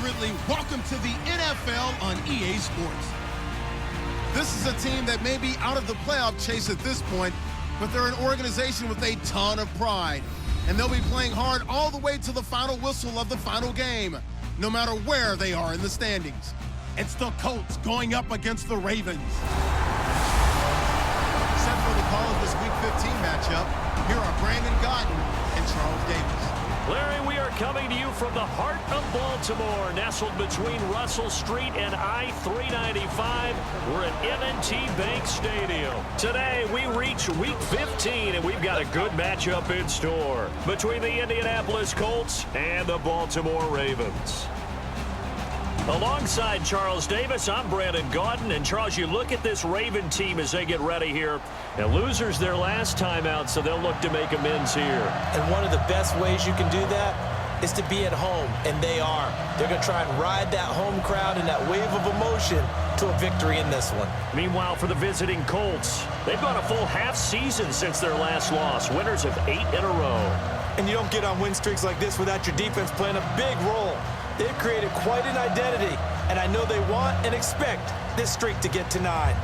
appropriately, welcome to the NFL on EA Sports. This is a team that may be out of the playoff chase at this point, but they're an organization with a ton of pride. And they'll be playing hard all the way to the final whistle of the final game, no matter where they are in the standings. It's the Colts going up against the Ravens. Set for the call of this Week 15 matchup, here are Brandon Gaudin and Charles Davis. Larry, we are coming to you from the heart of Baltimore, nestled between Russell Street and I-395. We're at M&T Bank Stadium. Today, we reach Week 15, and we've got a good matchup in store between the Indianapolis Colts and the Baltimore Ravens. Alongside Charles Davis, I'm Brandon Gaudin. And, Charles, you look at this Raven team as they get ready here. And losers their last time out, so they'll look to make amends here. And one of the best ways you can do that is to be at home, and they are. They're going to try and ride that home crowd and that wave of emotion to a victory in this one. Meanwhile, for the visiting Colts, they've gone a full half season since their last loss, winners of 8 in a row. And you don't get on win streaks like this without your defense playing a big role. They've created quite an identity, and I know they want and expect this streak to get to 9.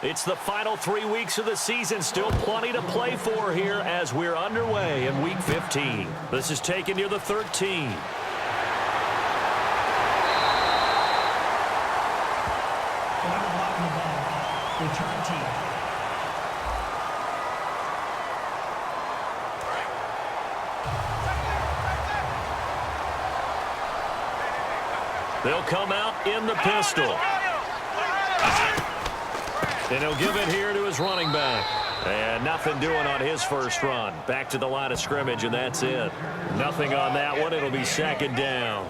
It's the final 3 weeks of the season. Still plenty to play for here as we're underway in Week 15. This is taken near the 13. Return team. They'll come out in the pistol. And he'll give it here to his running back. And nothing doing on his first run. Back to the line of scrimmage, and that's it. Nothing on that one. It'll be second down.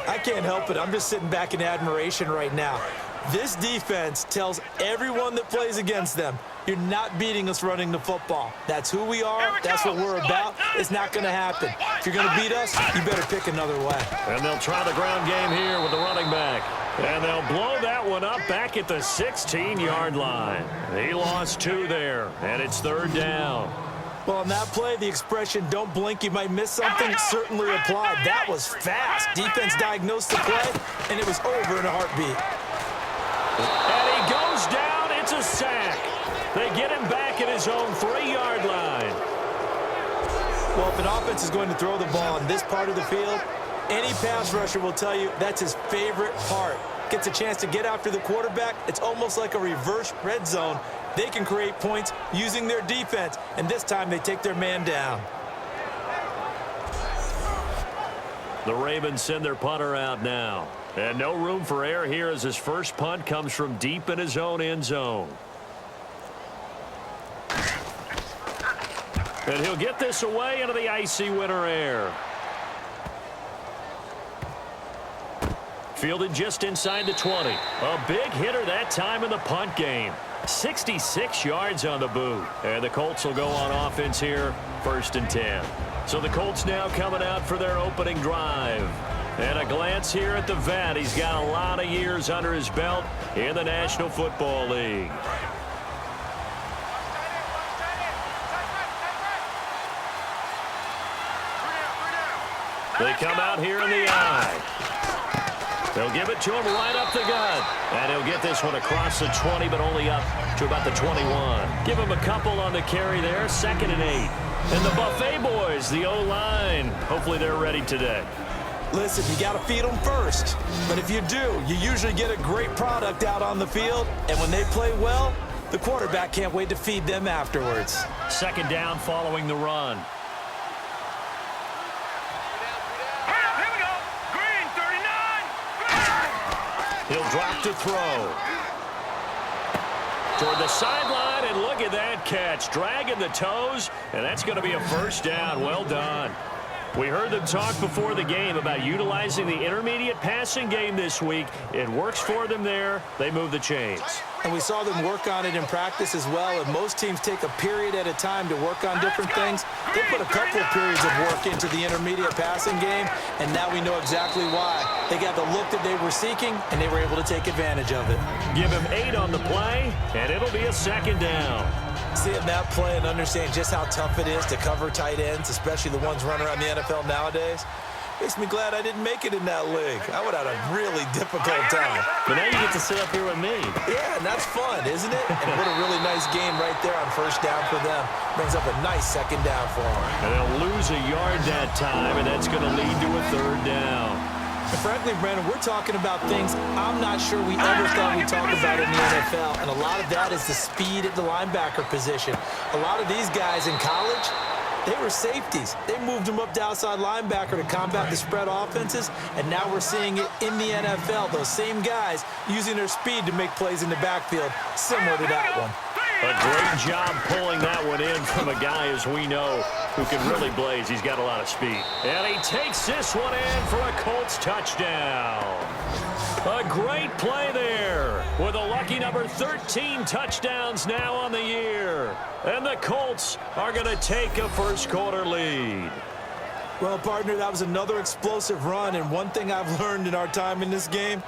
I can't help it. I'm just sitting back in admiration right now. This defense tells everyone that plays against them, you're not beating us running the football. That's who we are. That's what we're about. It's not going to happen. If you're going to beat us, you better pick another way. And they'll try the ground game here with the running back. And they'll blow that one up back at the 16-yard line. He lost 2 there, and it's third down. Well, on that play, the expression, don't blink, you might miss something, certainly applied. That was fast. Defense diagnosed the play, and it was over in a heartbeat. And he goes down. It's a sack. They get him back at his own 3-yard line. Well, if an offense is going to throw the ball in this part of the field, any pass rusher will tell you that's his favorite part. Gets a chance to get after the quarterback. It's almost like a reverse red zone. They can create points using their defense, and this time they take their man down. The Ravens send their punter out now. And no room for error here as his first punt comes from deep in his own end zone. And he'll get this away into the icy winter air. Fielded just inside the 20. A big hitter that time in the punt game. 66 yards on the boot. And the Colts will go on offense here, 1st and 10. So the Colts now coming out for their opening drive. And a glance here at the vet. He's got a lot of years under his belt in the National Football League. They come out here in the eye. They'll give it to him right up the gut. And he'll get this one across the 20, but only up to about the 21. Give him a couple on the carry there, 2nd and 8. And the Buffet boys, the O-line, hopefully they're ready today. Listen, you got to feed them first. But if you do, you usually get a great product out on the field. And when they play well, the quarterback can't wait to feed them afterwards. 2nd down following the run. He'll drop to throw. Toward the sideline, and look at that catch. Dragging the toes, and that's going to be a first down. Well done. We heard them talk before the game about utilizing the intermediate passing game this week. It works for them there. They move the chains. And we saw them work on it in practice as well. And most teams take a period at a time to work on different things. They put a couple of periods of work into the intermediate passing game, and now we know exactly why. They got the look that they were seeking, and they were able to take advantage of it. Give him 8 on the play, and it'll be a second down. Seeing that play and understand just how tough it is to cover tight ends, especially the ones running around the NFL nowadays, makes me glad I didn't make it in that league. I would have had a really difficult time. But now you get to sit up here with me. Yeah, and that's fun, isn't it? And what a really nice game right there on first down for them. Brings up a nice second down for them. And they'll lose a yard that time, and that's going to lead to a third down. And frankly, Brandon, we're talking about things I'm not sure we ever thought we'd talk about in the NFL. And a lot of that is the speed at the linebacker position. A lot of these guys in college, they were safeties. They moved them up to outside linebacker to combat the spread offenses, and now we're seeing it in the NFL. Those same guys using their speed to make plays in the backfield, similar to that one. A great job pulling that one in from a guy, as we know, who can really blaze. He's got a lot of speed. And he takes this one in for a Colts touchdown. A great play there with a lucky number 13 touchdowns now on the year. And the Colts are going to take a first-quarter lead. Well, partner, that was another explosive run, and one thing I've learned in our time in this game,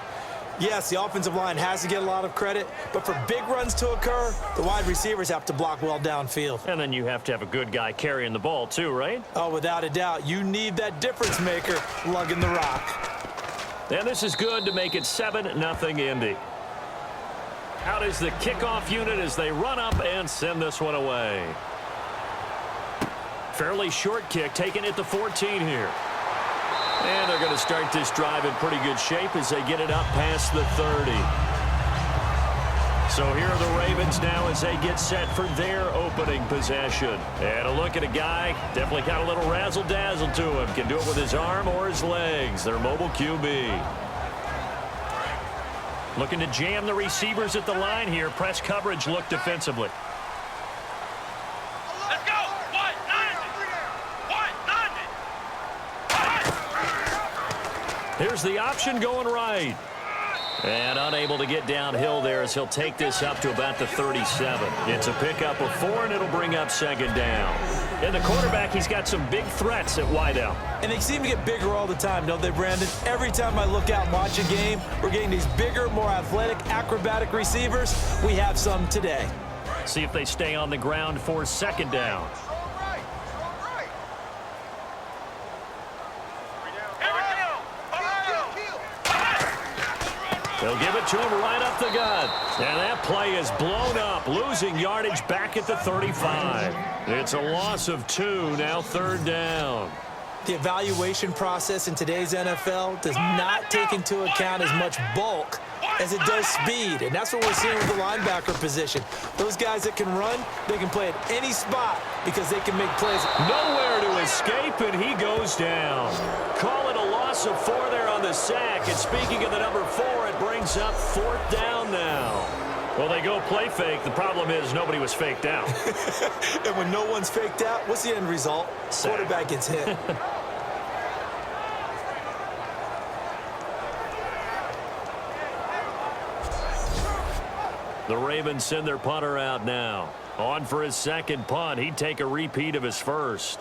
yes, the offensive line has to get a lot of credit, but for big runs to occur, the wide receivers have to block well downfield. And then you have to have a good guy carrying the ball too, right? Oh, without a doubt. You need that difference maker lugging the rock. And this is good to make it 7-0 Indy. Out is the kickoff unit as they run up and send this one away. Fairly short kick, taking it to 14 here. And they're going to start this drive in pretty good shape as they get it up past the 30. So here are the Ravens now as they get set for their opening possession. And a look at a guy, definitely got a little razzle-dazzle to him. Can do it with his arm or his legs. Their mobile QB. Looking to jam the receivers at the line here. Press coverage look defensively. Here's the option going right. And unable to get downhill there as he'll take this up to about the 37. It's a pickup of 4, and it'll bring up second down. And the quarterback, he's got some big threats at wideout. And they seem to get bigger all the time, don't they, Brandon? Every time I look out and watch a game, we're getting these bigger, more athletic, acrobatic receivers. We have some today. See if they stay on the ground for second down. They'll give it to him right up the gut. And that play is blown up, losing yardage back at the 35. It's a loss of 2, now third down. The evaluation process in today's NFL does not take into account as much bulk as it does speed, and that's what we're seeing with the linebacker position. Those guys that can run, they can play at any spot because they can make plays. Nowhere to escape, and he goes down. Call it a loss of 4 there on the sack, and speaking of the number 4, it brings up fourth down now. Well, they go play fake. The problem is nobody was faked out. And when no one's faked out, what's the end result? Sack. Quarterback gets hit. The Ravens send their punter out now. On for his second punt. He'd take a repeat of his first.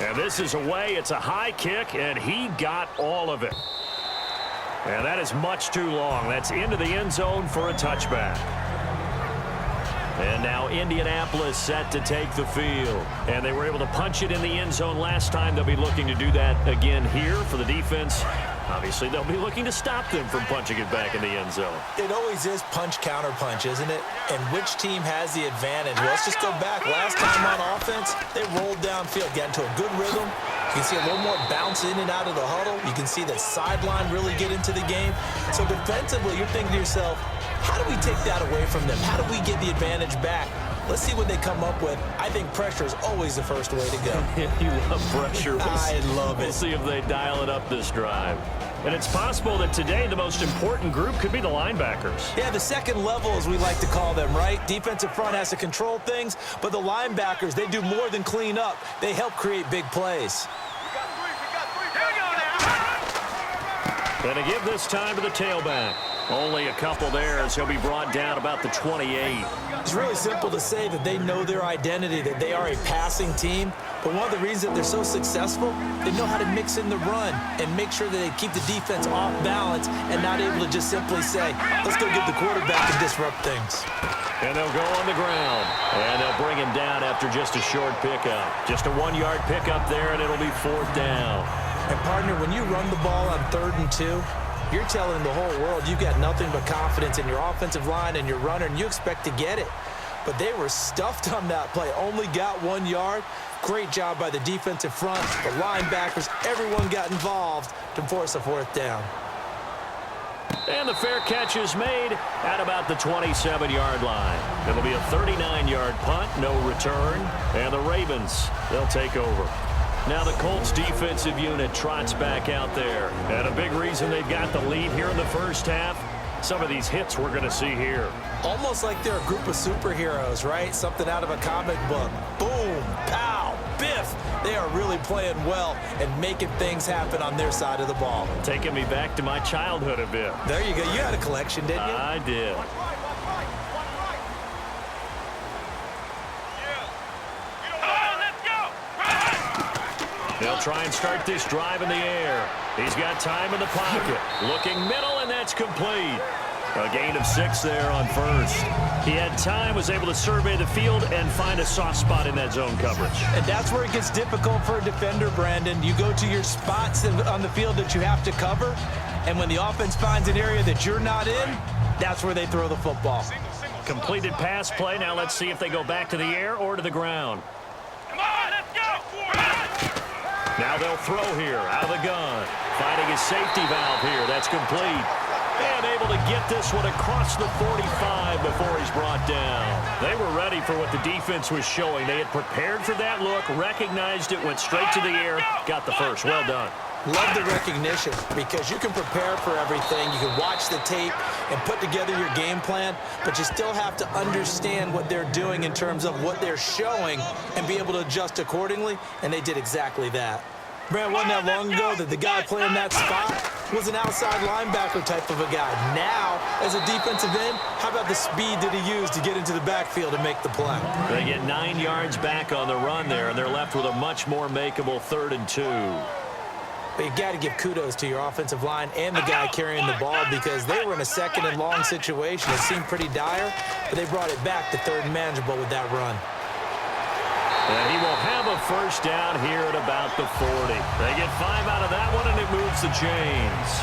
And this is away. It's a high kick, and he got all of it. And that is much too long. That's into the end zone for a touchback. And now Indianapolis set to take the field. And they were able to punch it in the end zone last time. They'll be looking to do that again here for the defense. Obviously, they'll be looking to stop them from punching it back in the end zone. It always is punch-counter-punch, isn't it? And which team has the advantage? Well, let's just go back. Last time on offense, they rolled downfield, got into a good rhythm. You can see a little more bounce in and out of the huddle. You can see the sideline really get into the game. So defensively, you're thinking to yourself, how do we take that away from them? How do we get the advantage back? Let's see what they come up with. I think pressure is always the first way to go. You love pressure. I love it. We'll see if they dial it up this drive. And it's possible that today the most important group could be the linebackers. Yeah, the second level, as we like to call them, right? Defensive front has to control things, but the linebackers, they do more than clean up. They help create big plays. Gonna give this time to the tailback. Only a couple there as he'll be brought down about the 28. It's really simple to say that they know their identity, that they are a passing team. But one of the reasons that they're so successful, they know how to mix in the run and make sure that they keep the defense off balance and not able to just simply say, let's go get the quarterback and disrupt things. And they'll go on the ground. And they'll bring him down after just a short pickup. Just a 1-yard pickup there, and it'll be 4th down. And, partner, when you run the ball on 3rd and 2, you're telling the whole world you've got nothing but confidence in your offensive line and your runner, and you expect to get it. But they were stuffed on that play. Only got 1 yard. Great job by the defensive front, the linebackers. Everyone got involved to force a 4th down. And the fair catch is made at about the 27-yard line. It'll be a 39-yard punt, no return. And the Ravens, they'll take over. Now the Colts defensive unit trots back out there. And a big reason they've got the lead here in the first half, some of these hits we're going to see here. Almost like they're a group of superheroes, right? Something out of a comic book. Boom, pow, biff. They are really playing well and making things happen on their side of the ball. Taking me back to my childhood a bit. There you go. You had a collection, didn't you? I did. They'll try and start this drive in the air. He's got time in the pocket. Looking middle, and that's complete. A gain of 6 there on first. He had time, was able to survey the field and find a soft spot in that zone coverage. And that's where it gets difficult for a defender, Brandon. You go to your spots on the field that you have to cover, and when the offense finds an area that you're not in, that's where they throw the football. Completed pass play. Now let's see if they go back to the air or to the ground. Now they'll throw here out of the gun. Finding his safety valve here. That's complete. And able to get this one across the 45 before he's brought down. They were ready for what the defense was showing. They had prepared for that look, recognized it, went straight to the air, got the first. Well done. Love the recognition because you can prepare for everything. You can watch the tape and put together your game plan, but you still have to understand what they're doing in terms of what they're showing and be able to adjust accordingly, and they did exactly that. Brad, wasn't that long ago that the guy playing that spot was an outside linebacker type of a guy. Now, as a defensive end, how about the speed that he used to get into the backfield and make the play? They get 9 yards back on the run there, and they're left with a much more makeable 3rd and 2. But you got to give kudos to your offensive line and the guy carrying the ball because they were in a 2nd and long situation. It seemed pretty dire, but they brought it back to 3rd and manageable with that run. And he will have a first down here at about the 40. They get 5 out of that one, and it moves the chains.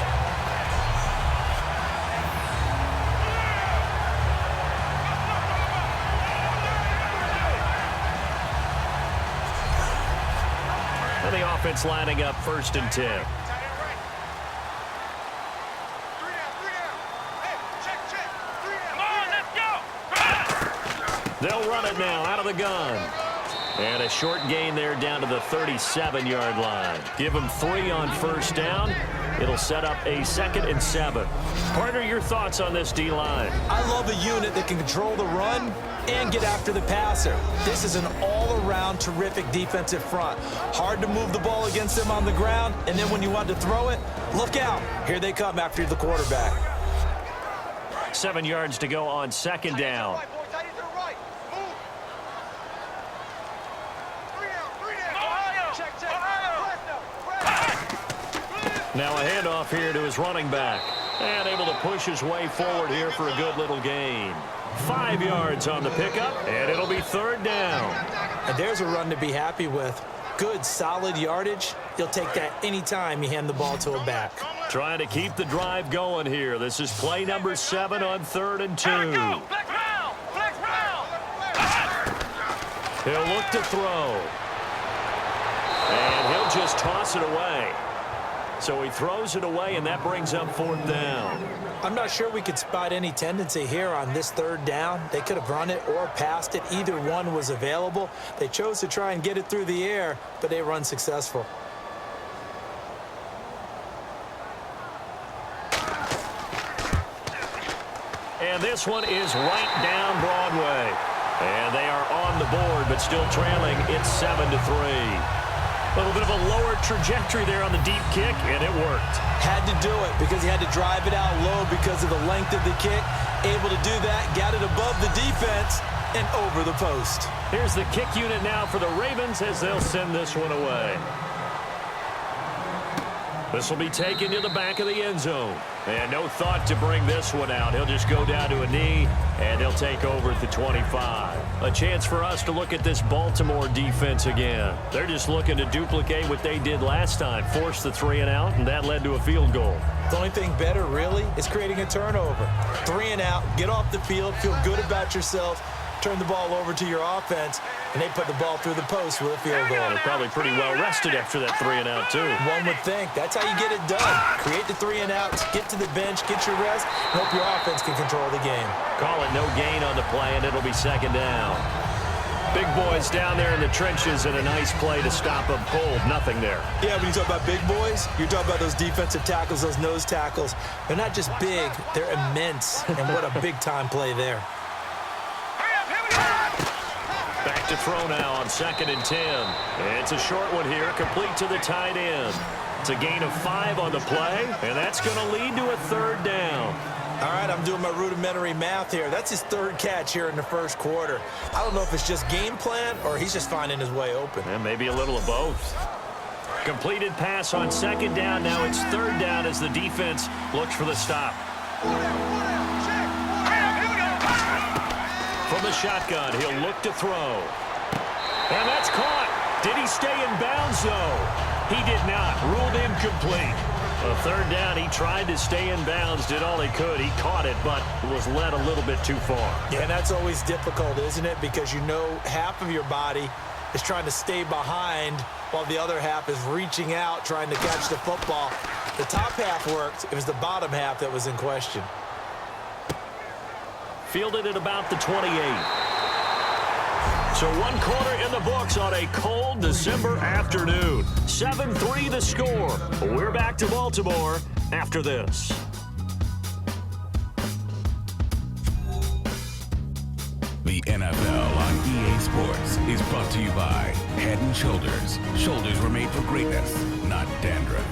And the offense lining up 1st and 10. They'll run it now out of the gun. And a short gain there down to the 37-yard line. Give them 3 on first down. It'll set up a 2nd and 7. Partner, your thoughts on this D-line? I love a unit that can control the run and get after the passer. This is an all-around terrific defensive front. Hard to move the ball against them on the ground, and then when you want to throw it, look out. Here they come after the quarterback. 7 yards to go on 2nd down. Now a handoff here to his running back. And able to push his way forward here for a good little gain. 5 yards on the pickup, and it'll be 3rd down. And there's a run to be happy with. Good, solid yardage. You'll take that anytime you hand the ball to a back. Trying to keep the drive going here. This is play number 7 on 3rd and 2. He'll look to throw. And he'll just toss it away. So he throws it away, and that brings up 4th down. I'm not sure we could spot any tendency here on this 3rd down. They could have run it or passed it. Either one was available. They chose to try and get it through the air, but they were unsuccessful. And this one is right down Broadway. And they are on the board, but still trailing. It's 7-3. A little bit of a lower trajectory there on the deep kick, and it worked. Had to do it because he had to drive it out low because of the length of the kick. Able to do that, got it above the defense and over the post. Here's the kick unit now for the Ravens as they'll send this one away. This will be taken to the back of the end zone. And no thought to bring this one out. He'll just go down to a knee, and he'll take over at the 25. A chance for us to look at this Baltimore defense again. They're just looking to duplicate what they did last time, force the 3-and-out, and that led to a field goal. The only thing better, really, is creating a turnover. 3-and-out, get off the field, feel good about yourself, turn the ball over to your offense, and they put the ball through the post with a field goal. They're probably pretty well rested after that 3-and-out, too. One would think. That's how you get it done. Create the 3-and-outs, get to the bench, get your rest, and hope your offense can control the game. Call it no gain on the play, and it'll be second down. Big boys down there in the trenches, and a nice play to stop them cold. Nothing there. Yeah, when you talk about big boys, you're talking about those defensive tackles, those nose tackles. They're not just big, they're immense, and what a big-time play there. Back to throw now on 2nd and 10. It's a short one here, complete to the tight end. It's a gain of 5 on the play, and that's going to lead to a 3rd down. All right, I'm doing my rudimentary math here. That's his 3rd catch here in the 1st quarter. I don't know if it's just game plan or he's just finding his way open. And maybe a little of both. Completed pass on 2nd down. Now it's 3rd down as the defense looks for the stop. From the shotgun, he'll look to throw. And that's caught. Did he stay in bounds, though? He did not. Ruled incomplete. A 3rd down, he tried to stay in bounds, did all he could. He caught it, but was led a little bit too far. Yeah, and that's always difficult, isn't it? Because you know half of your body is trying to stay behind while the other half is reaching out, trying to catch the football. The top half worked. It was the bottom half that was in question. Fielded at about the 28. So 1 quarter in the books on a cold December afternoon. 7-3 the score. We're back to Baltimore after this. The NFL on EA Sports is brought to you by Head & Shoulders. Shoulders were made for greatness, not dandruff.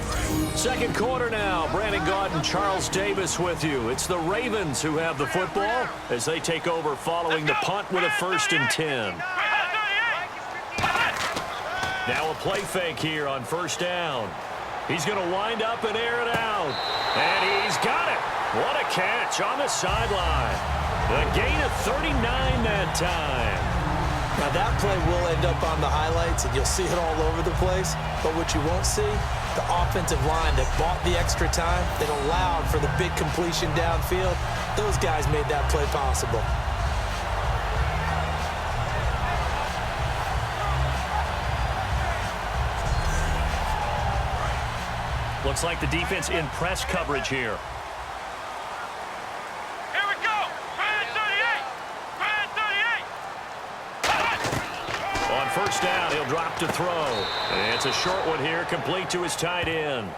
2nd quarter now. Brandon Gaudin and Charles Davis with you. It's the Ravens who have the football as they take over following the punt with a 1st and 10. Now a play fake here on 1st down. He's going to wind up and air it out. And he's got it. What a catch on the sideline. A gain of 39 that time. Now that play will end up on the highlights, and you'll see it all over the place. But what you won't see, the offensive line that bought the extra time, that allowed for the big completion downfield, those guys made that play possible. Looks like the defense in press coverage here. Here we go. Brand 38. On 1st down, he'll drop to throw. And it's a short one here, complete to his tight end.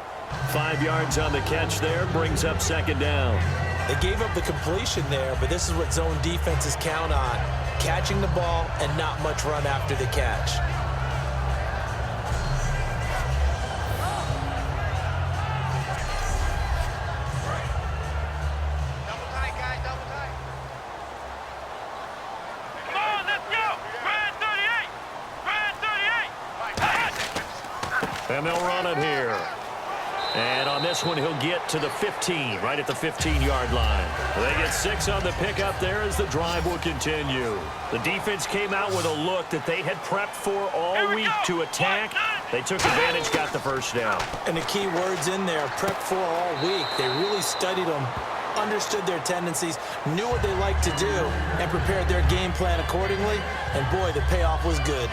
5 yards on the catch there, brings up 2nd down. They gave up the completion there, but this is what zone defenses count on. Catching the ball and not much run after the catch. And they'll run it here. And on this one, he'll get to the 15, right at the 15-yard line. They get 6 on the pickup there as the drive will continue. The defense came out with a look that they had prepped for all week to attack. They took advantage, got the 1st down. And the key words in there, prepped for all week. They really studied them, understood their tendencies, knew what they liked to do, and prepared their game plan accordingly. And boy, the payoff was good.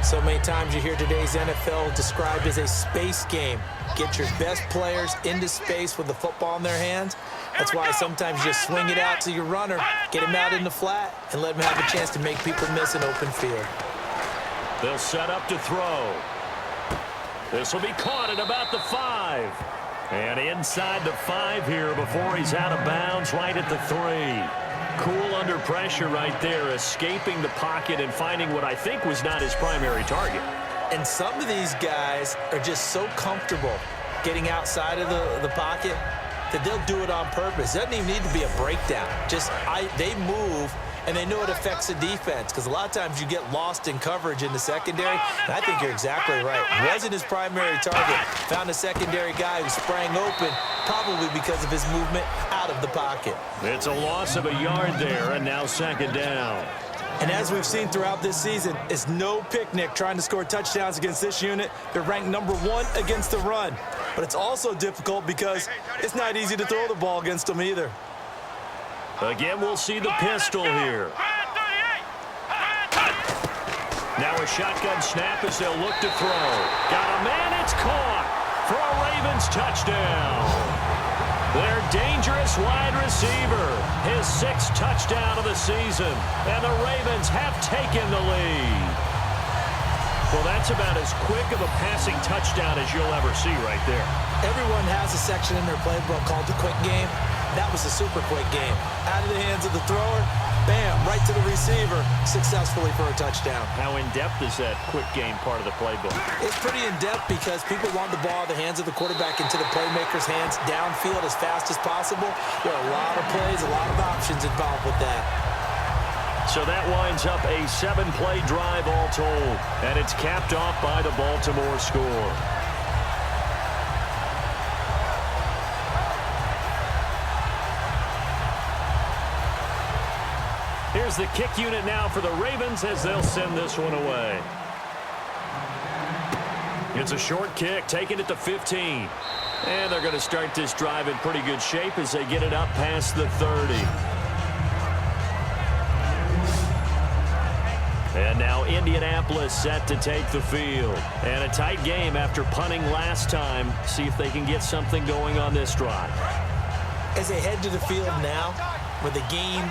So many times you hear today's NFL described as a space game. Get your best players into space with the football in their hands. That's why sometimes you just swing it out to your runner, get him out in the flat, and let him have a chance to make people miss an open field. They'll set up to throw. This will be caught at about the 5. And inside the 5 here before he's out of bounds right at the 3. Cool under pressure right there, escaping the pocket and finding what I think was not his primary target. And some of these guys are just so comfortable getting outside of the pocket that they'll do it on purpose. It doesn't even need to be a breakdown. They move, and they know it affects the defense, because a lot of times you get lost in coverage in the secondary, and I think you're exactly right. Wasn't his primary target. Found a secondary guy who sprang open, probably because of his movement out of the pocket. It's a loss of a yard there, and now 2nd down. And as we've seen throughout this season, it's no picnic trying to score touchdowns against this unit. They're ranked number 1 against the run. But it's also difficult because it's not easy to throw the ball against them either. Again, we'll see the pistol here. Now a shotgun snap as they'll look to throw. Got a man, it's caught for a Ravens touchdown. Their dangerous wide receiver, his 6th touchdown of the season, and the Ravens have taken the lead. Well, that's about as quick of a passing touchdown as you'll ever see right there. Everyone has a section in their playbook called the quick game. That was a super quick game. Out of the hands of the thrower, bam, right to the receiver, successfully for a touchdown. How in-depth is that quick game part of the playbook? It's pretty in-depth because people want the ball out of the hands of the quarterback into the playmaker's hands downfield as fast as possible. There are a lot of plays, a lot of options involved with that. So that winds up a 7-play drive all told, and it's capped off by the Baltimore score. Here's the kick unit now for the Ravens as they'll send this one away. It's a short kick, taking it to 15. And they're going to start this drive in pretty good shape as they get it up past the 30. And now Indianapolis set to take the field. And a tight game after punting last time. See if they can get something going on this drive. As they head to the field now, with the game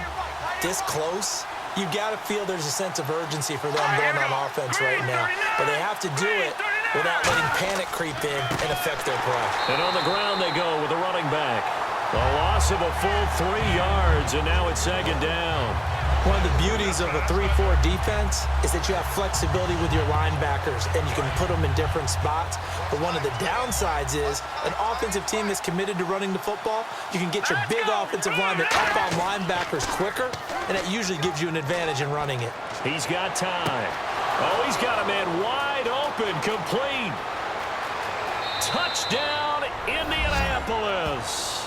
this close, you got to feel there's a sense of urgency for them going on offense right now. But they have to do it without letting panic creep in and affect their play. And on the ground they go with the running back. A loss of a full 3 yards, and now it's 2nd down. One of the beauties of a 3-4 defense is that you have flexibility with your linebackers, and you can put them in different spots. But one of the downsides is an offensive team is committed to running the football. You can get your big offensive linemen up on linebackers quicker, and that usually gives you an advantage in running it. He's got time. Oh, he's got a man wide open, complete. Touchdown, Indianapolis.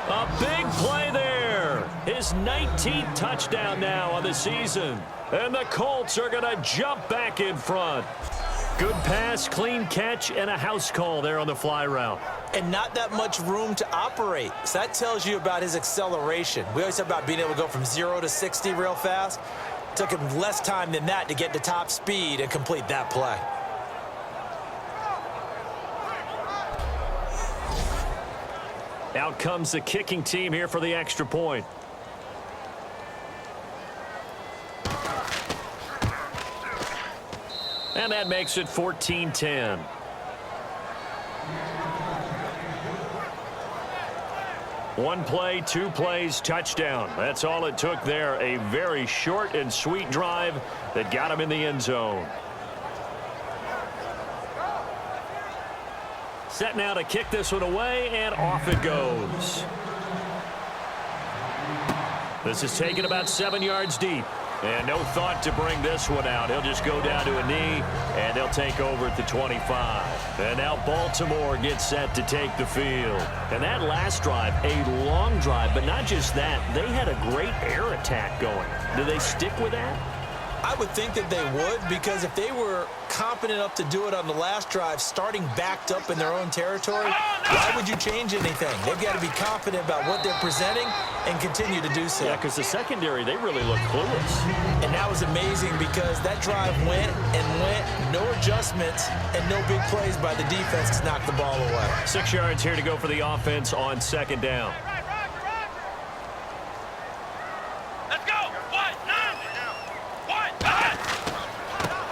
A big play there. His 19th touchdown now on the season. And the Colts are going to jump back in front. Good pass, clean catch, and a house call there on the fly route. And not that much room to operate. So that tells you about his acceleration. We always talk about being able to go from 0 to 60 real fast. It took him less time than that to get to top speed and complete that play. Out comes the kicking team here for the extra point. And that makes it 14-10. One play, 2 plays, touchdown. That's all it took there. A very short and sweet drive that got him in the end zone. Set now to kick this one away, and off it goes. This is taken about 7 yards deep. And no thought to bring this one out. He'll just go down to a knee, and they'll take over at the 25. And now Baltimore gets set to take the field. And that last drive, a long drive, but not just that. They had a great air attack going. Do they stick with that? I would think that they would, because if they were competent enough to do it on the last drive, starting backed up in their own territory, why would you change anything? They've got to be confident about what they're presenting and continue to do so. Yeah, because the secondary, they really look clueless. And that was amazing because that drive went and went, no adjustments, and no big plays by the defense to knock the ball away. 6 yards here to go for the offense on 2nd down. Let's go.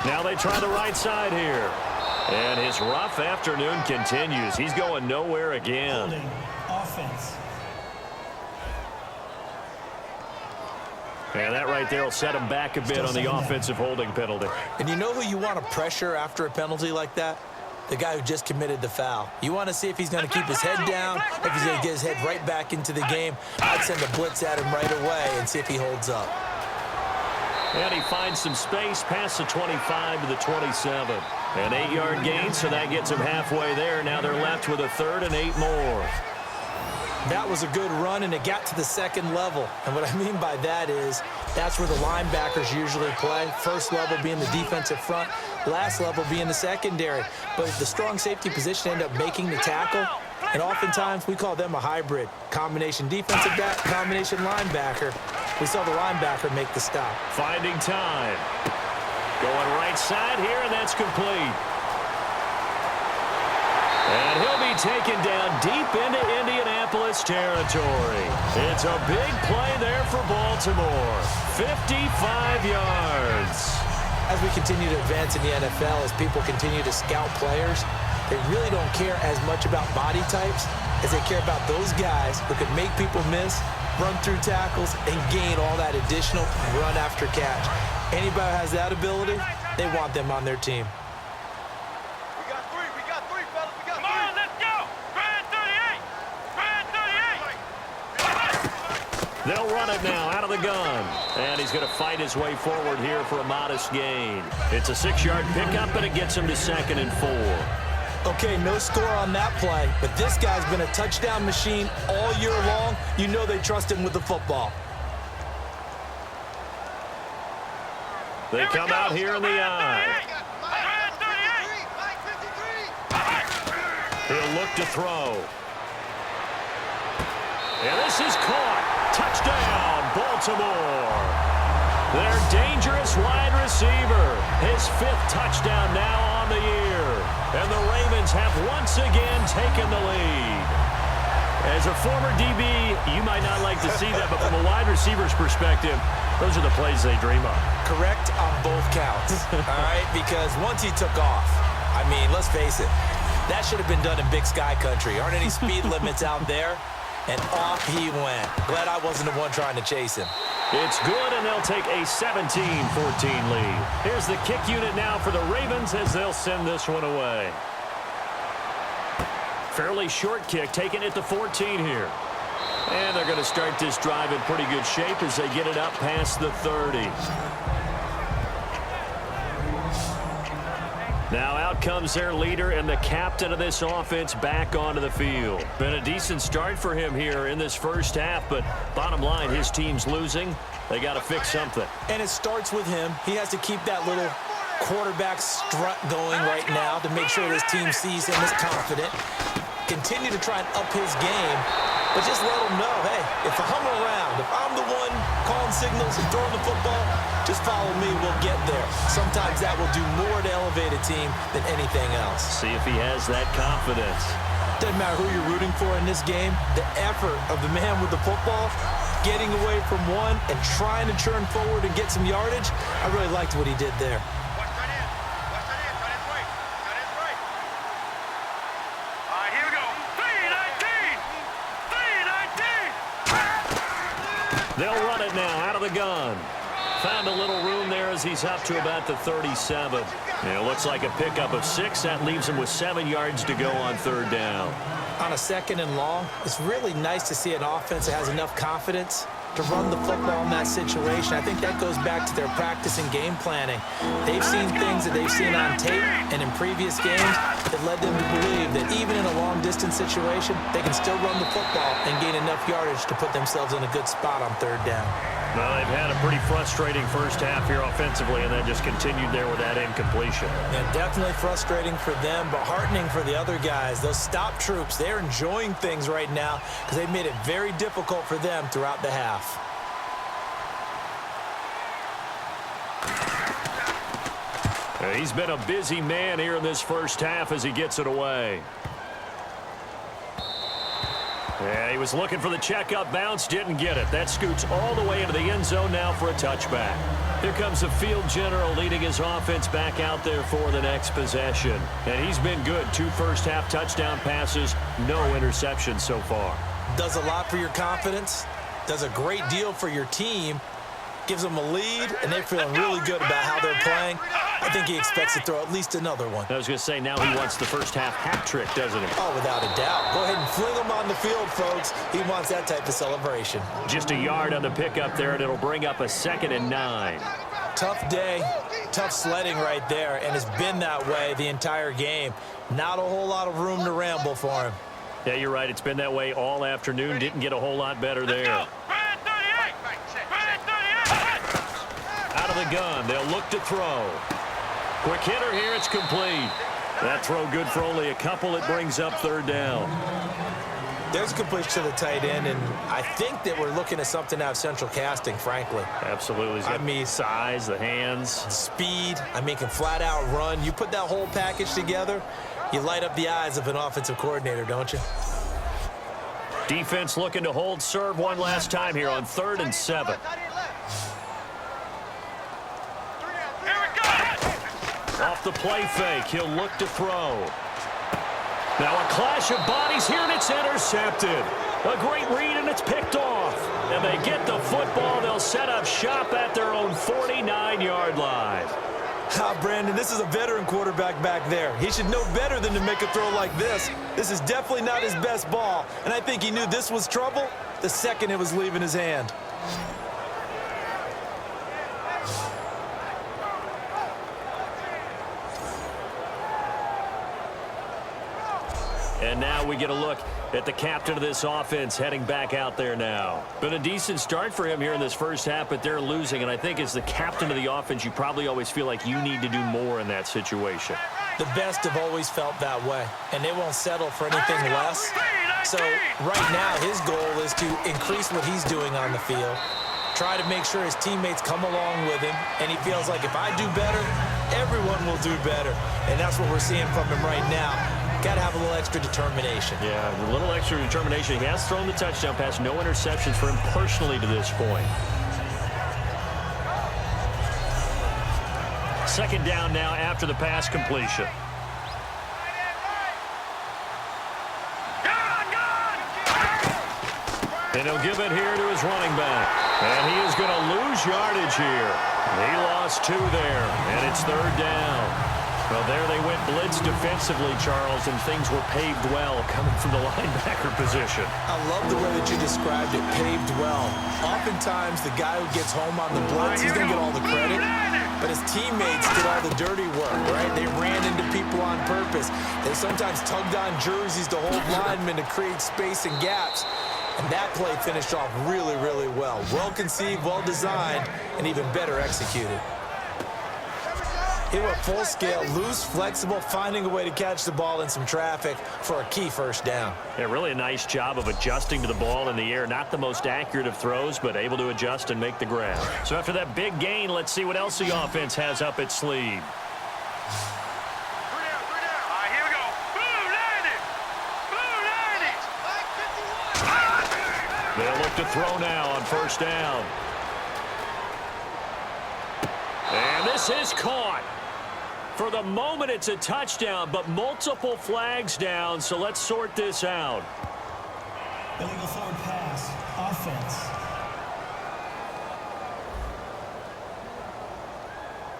Now they try the right side here. And his rough afternoon continues. He's going nowhere again. Holding offense. And that right there will set him back a bit on the offensive holding penalty. And you know who you want to pressure after a penalty like that? The guy who just committed the foul. You want to see if he's going to keep his head down, if he's going to get his head right back into the game. I'd send a blitz at him right away and see if he holds up. And he finds some space past the 25 to the 27. An 8-yard gain, so that gets him halfway there. Now they're left with a 3rd and 8 more. That was a good run, and it got to the second level. And what I mean by that is that's where the linebackers usually play. First level being the defensive front, last level being the secondary. But the strong safety position ended up making the tackle, and oftentimes we call them a hybrid. Combination defensive back, combination linebacker. We saw the linebacker make the stop. Finding time. Going right side here, and that's complete. And he'll be taken down deep into Indianapolis territory. It's a big play there for Baltimore. 55 yards. As we continue to advance in the NFL, as people continue to scout players, they really don't care as much about body types as they care about those guys who can make people miss, run through tackles, and gain all that additional run after catch. Anybody who has that ability, they want them on their team. We got three, fellas. We got three. Come on, let's go. Brad 38. They'll run it now out of the gun. And he's going to fight his way forward here for a modest gain. It's a 6-yard pickup, and it gets him to 2nd and 4. Okay, no score on that play, but this guy's been a touchdown machine all year long. You know they trust him with the football. They come out here in the eye. He'll look to throw. And this is caught. Touchdown, Baltimore. Their dangerous wide receiver. His 5th touchdown now on the year. And the Ravens have once again taken the lead. As a former DB, you might not like to see that, but from a wide receiver's perspective, those are the plays they dream of. Correct on both counts, all right? Because once he took off, I mean, let's face it, that should have been done in Big Sky Country. Aren't any speed limits out there? And off he went. Glad I wasn't the one trying to chase him. It's good, and they'll take a 17-14 lead. Here's the kick unit now for the Ravens as they'll send this one away. Fairly short kick, taking it to 14 here. And they're going to start this drive in pretty good shape as they get it up past the 30. Now out comes their leader and the captain of this offense back onto the field. Been a decent start for him here in this first half, but bottom line, his team's losing. They got to fix something. And it starts with him. He has to keep that little quarterback strut going right now to make sure this team sees him as confident. Continue to try and up his game, but just let him know, hey, if I'm around, if I'm the one calling signals and throwing the football, just follow me, we'll get there. Sometimes that will do more to elevate a team than anything else. See if he has that confidence. Doesn't matter who you're rooting for in this game, the effort of the man with the football, getting away from one and trying to churn forward and get some yardage, I really liked what he did there. Watch that in. Watch that in. That is right. That is right. All right, here we go. 3-19. 3-19. They'll run it now out of the gun. Found a little room there as he's up to about the 37. It looks like a pickup of 6. That leaves him with 7 yards to go on 3rd down. On a 2nd and long, it's really nice to see an offense that has enough confidence to run the football in that situation. I think that goes back to their practice and game planning. They've seen things that they've seen on tape and in previous games that led them to believe that even in a long-distance situation, they can still run the football and gain enough yardage to put themselves in a good spot on 3rd down. Well, they've had a pretty frustrating first half here offensively, and then just continued there with that incompletion. Yeah, definitely frustrating for them, but heartening for the other guys. Those stop troops, they're enjoying things right now because they've made it very difficult for them throughout the half. He's been a busy man here in this first half as he gets it away. Yeah, he was looking for the checkup bounce, didn't get it. That scoots all the way into the end zone now for a touchback. Here comes the field general leading his offense back out there for the next possession. And he's been good. 2 first-half touchdown passes, no interceptions so far. Does a lot for your confidence, does a great deal for your team, gives them a lead, and they're feeling really good about how they're playing. I think he expects to throw at least another one. I was going to say, now he wants the first-half hat trick, doesn't he? Oh, without a doubt. Go ahead and fling him on the field, folks. He wants that type of celebration. Just a yard on the pickup there, and it'll bring up a 2nd and 9. Tough day, tough sledding right there, and it's been that way the entire game. Not a whole lot of room to ramble for him. Yeah, you're right. It's been that way all afternoon. Didn't get a whole lot better there. Out of the gun. They'll look to throw. Quick hitter here. It's complete. That throw good for only a couple. It brings up 3rd down. There's a completion to the tight end, and I think that we're looking at something out of central casting, frankly. Absolutely. I mean, size, the hands. Speed. I mean, can flat out run. You put that whole package together, you light up the eyes of an offensive coordinator, don't you? Defense looking to hold serve one last time here on 3rd and 7. Off the play fake, he'll look to throw. Now a clash of bodies here, and it's intercepted. A great read, and it's picked off. And they get the football. They'll set up shop at their own 49-yard line. Brandon, this is a veteran quarterback back there. He should know better than to make a throw like this. This is definitely not his best ball, and I think he knew this was trouble the second it was leaving his hand. And now we get a look at the captain of this offense heading back out there now. Been a decent start for him here in this first half, but they're losing. And I think as the captain of the offense, you probably always feel like you need to do more in that situation. The best have always felt that way, and they won't settle for anything less. So right now his goal is to increase what he's doing on the field, try to make sure his teammates come along with him, and he feels like if I do better, everyone will do better. And that's what we're seeing from him right now. Got to have a little extra determination. Yeah, a little extra determination. He has thrown the touchdown pass. No interceptions for him personally to this point. 2nd down now after the pass completion. And he'll give it here to his running back. And he is going to lose yardage here. He lost 2 there, and it's 3rd down. Well, there they went blitz defensively, Charles, and things were paved well coming from the linebacker position. I love the way that you described it, paved well. Oftentimes, the guy who gets home on the blitz, he's going to get all the credit, but his teammates did all the dirty work, right? They ran into people on purpose. They sometimes tugged on jerseys to hold linemen to create space and gaps. And that play finished off really, really well. Well conceived, well designed, and even better executed. He went full scale, loose, flexible, finding a way to catch the ball in some traffic for a key 1st down. Yeah, really a nice job of adjusting to the ball in the air. Not the most accurate of throws, but able to adjust and make the grab. So after that big gain, let's see what else the offense has up its sleeve. Here we go. Boom, 90. Boom, 90. They'll look to throw now on 1st down. And this is caught. For the moment, it's a touchdown, but multiple flags down, so let's sort this out. Illegal forward pass, offense.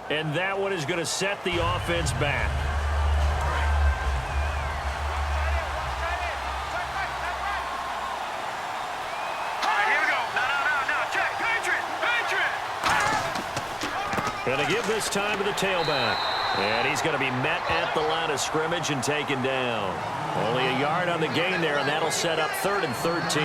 And that one is going to set the offense back. Here we go. No. Check. Patriot. Going to give this time to the tailback. And he's going to be met at the line of scrimmage and taken down. Only a yard on the gain there, and that'll set up 3rd and 13.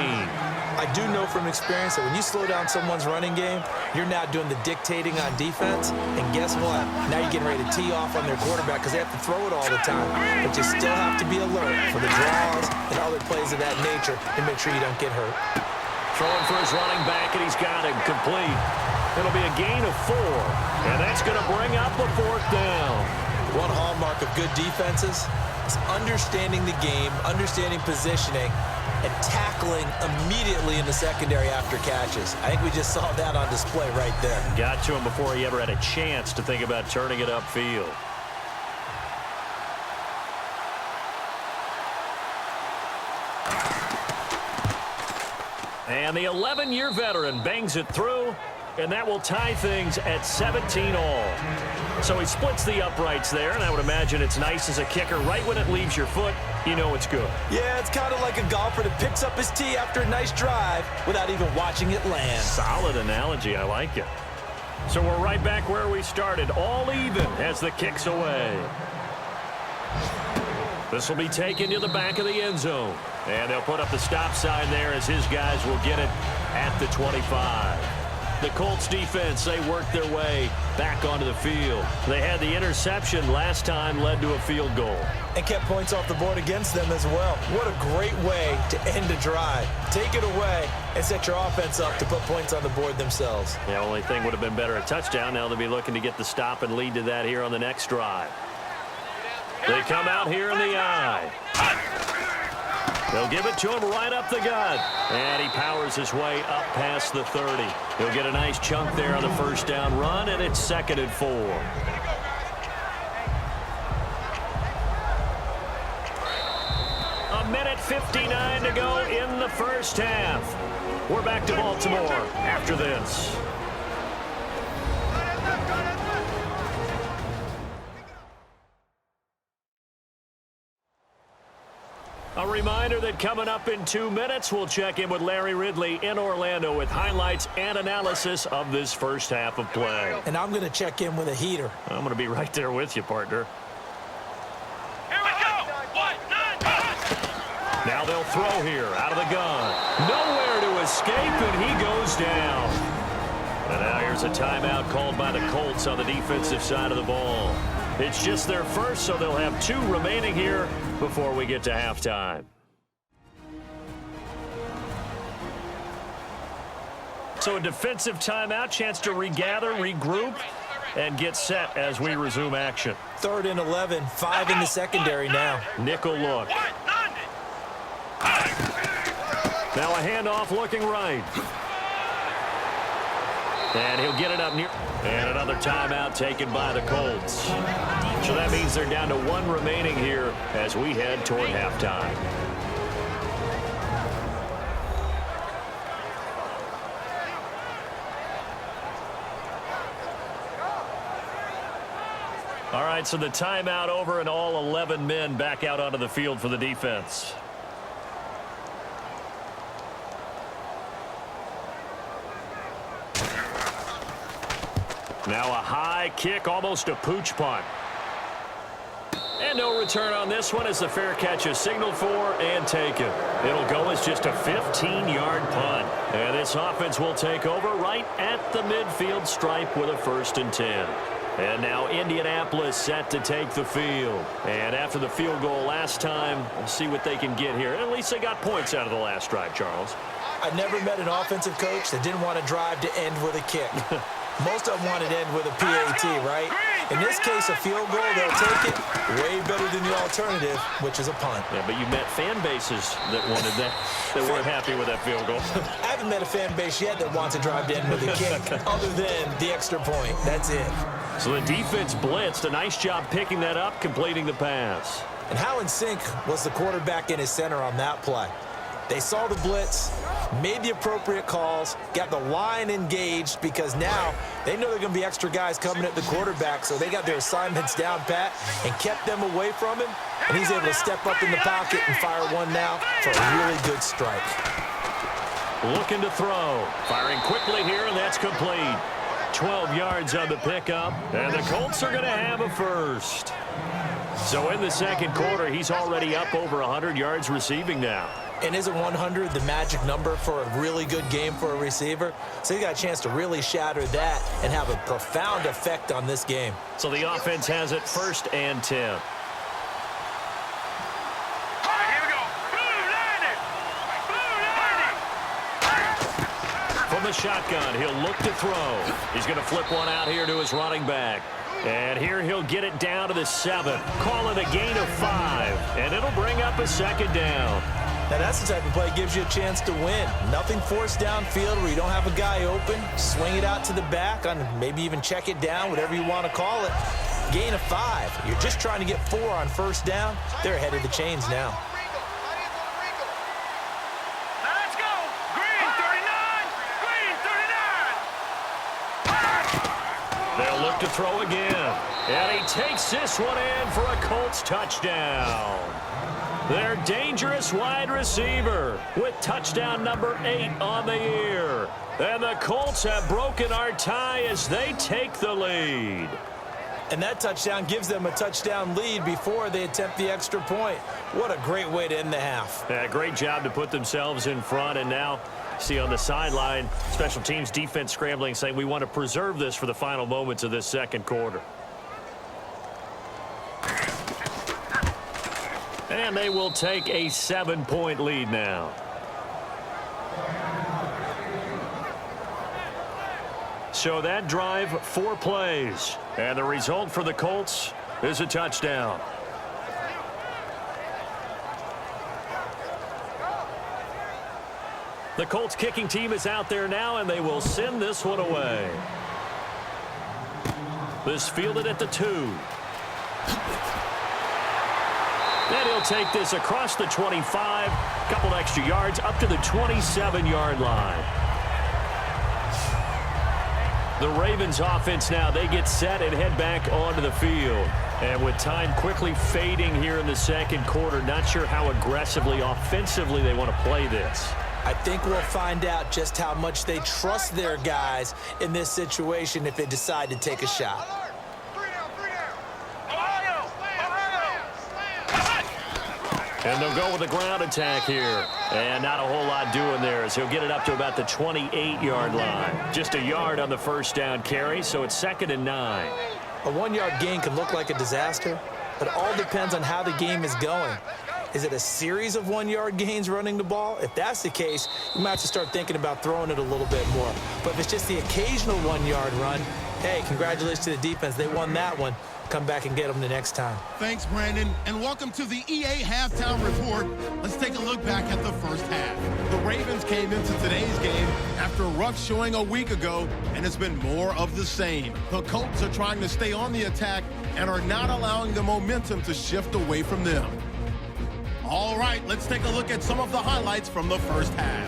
I do know from experience that when you slow down someone's running game, you're now doing the dictating on defense. And guess what? Now you're getting ready to tee off on their quarterback because they have to throw it all the time. But you still have to be alert for the draws and other plays of that nature to make sure you don't get hurt. Throwing for his running back, and he's got it complete. It'll be a gain of 4, and that's going to bring up a 4th down. One hallmark of good defenses is understanding the game, understanding positioning, and tackling immediately in the secondary after catches. I think we just saw that on display right there. Got to him before he ever had a chance to think about turning it upfield. And the 11-year veteran bangs it through, and that will tie things at 17 all. So he splits the uprights there, and I would imagine it's nice as a kicker. Right when it leaves your foot, you know it's good. Yeah, it's kind of like a golfer that picks up his tee after a nice drive without even watching it land. Solid analogy. I like it. So we're right back where we started, all even as the kick's away. This will be taken to the back of the end zone. And they'll put up the stop sign there as his guys will get it at the 25. The Colts defense, they worked their way back onto the field. They had the interception last time, led to a field goal. And kept points off the board against them as well. What a great way to end a drive. Take it away and set your offense up to put points on the board themselves. The only thing would have been better, a touchdown. Now they'll be looking to get the stop and lead to that here on the next drive. They come out here in the eye. They'll give it to him right up the gut. And he powers his way up past the 30. He'll get a nice chunk there on the first down run, and it's 2nd and 4. A minute 59 to go in the first half. We're back to Baltimore after this. A reminder that coming up in 2 minutes, we'll check in with Larry Ridley in Orlando with highlights and analysis of this first half of play. And I'm going to check in with a heater. I'm going to be right there with you, partner. Here we go. 1, 9, 1. Now they'll throw here out of the gun. Nowhere to escape, and he goes down. And now here's a timeout called by the Colts on the defensive side of the ball. It's just their first, so they'll have 2 remaining here before we get to halftime. So a defensive timeout, chance to regather, regroup, and get set as we resume action. 3rd and 11, 5 in the secondary now. Nickel look. Now a handoff looking right. And he'll get it up near. And another timeout taken by the Colts. So that means they're down to 1 remaining here as we head toward halftime. All right, so the timeout over and all 11 men back out onto the field for the defense. Now a high kick, almost a pooch punt. And no return on this one as the fair catch is signaled for and taken. It'll go as just a 15-yard punt. And this offense will take over right at the midfield stripe with a 1st and 10. And now Indianapolis set to take the field. And after the field goal last time, we'll see what they can get here. At least they got points out of the last drive, Charles. I've never met an offensive coach that didn't want to drive to end with a kick. Most of them want to end with a PAT, right? In this case, a field goal, they'll take it way better than the alternative, which is a punt. Yeah, but you met fan bases that wanted that, that weren't happy with that field goal. I haven't met a fan base yet that wants to drive to end with a kick other than the extra point. That's it. So the defense blitzed. A nice job picking that up, completing the pass. And how in sync was the quarterback in his center on that play? They saw the blitz, made the appropriate calls, got the line engaged because now they know there are going to be extra guys coming at the quarterback, so they got their assignments down pat and kept them away from him, and he's able to step up in the pocket and fire one now for a really good strike. Looking to throw. Firing quickly here, and that's complete. 12 yards on the pickup, and the Colts are going to have a first. So in the second quarter, he's already up over 100 yards receiving now. And isn't 100 the magic number for a really good game for a receiver? So he got a chance to really shatter that and have a profound effect on this game. So the offense has it 1st and 10. From the shotgun, he'll look to throw. He's going to flip one out here to his running back. And here he'll get it down to the 7. Call it a gain of 5. And it'll bring up a 2nd down. Now, that's the type of play that gives you a chance to win. Nothing forced downfield where you don't have a guy open. Swing it out to the back, on maybe even check it down, whatever you want to call it. Gain of 5. You're just trying to get 4 on first down. They're ahead of the chains now. Let's go. Green 39. Green 39. They'll look to throw again. And he takes this one in for a Colts touchdown. Their dangerous wide receiver with touchdown number 8 on the year. And the Colts have broken our tie as they take the lead. And that touchdown gives them a touchdown lead before they attempt the extra point. What a great way to end the half. Yeah, great job to put themselves in front. And now, see on the sideline, special teams defense scrambling, saying we want to preserve this for the final moments of this second quarter. And they will take a 7-point lead now. So that drive, 4 plays. And the result for the Colts is a touchdown. The Colts kicking team is out there now, and they will send this one away. This fielded at the 2. And he'll take this across the 25, couple extra yards up to the 27-yard line. The Ravens offense now, they get set and head back onto the field. And with time quickly fading here in the second quarter, not sure how aggressively, offensively they want to play this. I think we'll find out just how much they trust their guys in this situation if they decide to take a shot. And they'll go with a ground attack here. And not a whole lot doing there as he'll get it up to about the 28-yard line. Just a yard on the first down carry, so it's 2nd and 9. A 1-yard gain can look like a disaster, but it all depends on how the game is going. Is it a series of 1-yard gains running the ball? If that's the case, you might have to start thinking about throwing it a little bit more. But if it's just the occasional 1-yard run, hey, congratulations to the defense. They won that one. Come back and get them the next time. Thanks, Brandon, and welcome to the EA Halftime Report. Let's take a look back at the first half. The Ravens came into today's game after a rough showing a week ago, and it's been more of the same. The Colts are trying to stay on the attack and are not allowing the momentum to shift away from them. All right, let's take a look at some of the highlights from the first half.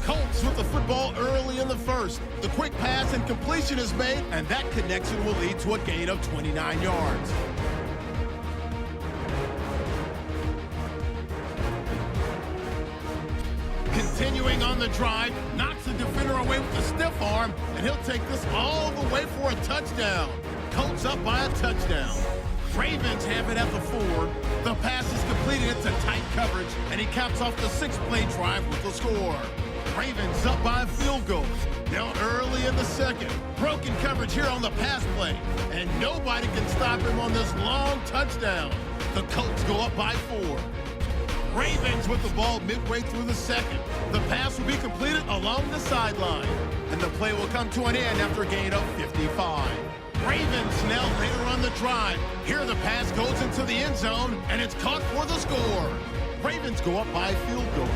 Colts with the football early in the first. The quick pass and completion is made, and that connection will lead to a gain of 29 yards. Continuing on the drive, knocks the defender away with a stiff arm, and he'll take this all the way for a touchdown. Colts up by a touchdown. Ravens have it at the 4. The pass is completed into tight coverage, and he caps off the 6-play drive with the score. Ravens up by a field goal. Now early in the second. Broken coverage here on the pass play, and nobody can stop him on this long touchdown. The Colts go up by 4. Ravens with the ball midway through the second. The pass will be completed along the sideline, and the play will come to an end after a gain of 55. Ravens now later on the drive. Here the pass goes into the end zone, and it's caught for the score. Ravens go up by a field goal.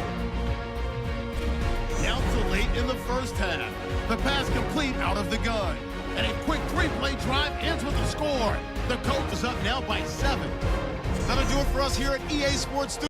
Now to late in the first half. The pass complete out of the gun. And a quick 3-play drive ends with a score. The Colts is up now by 7. That'll do it for us here at EA Sports Studios.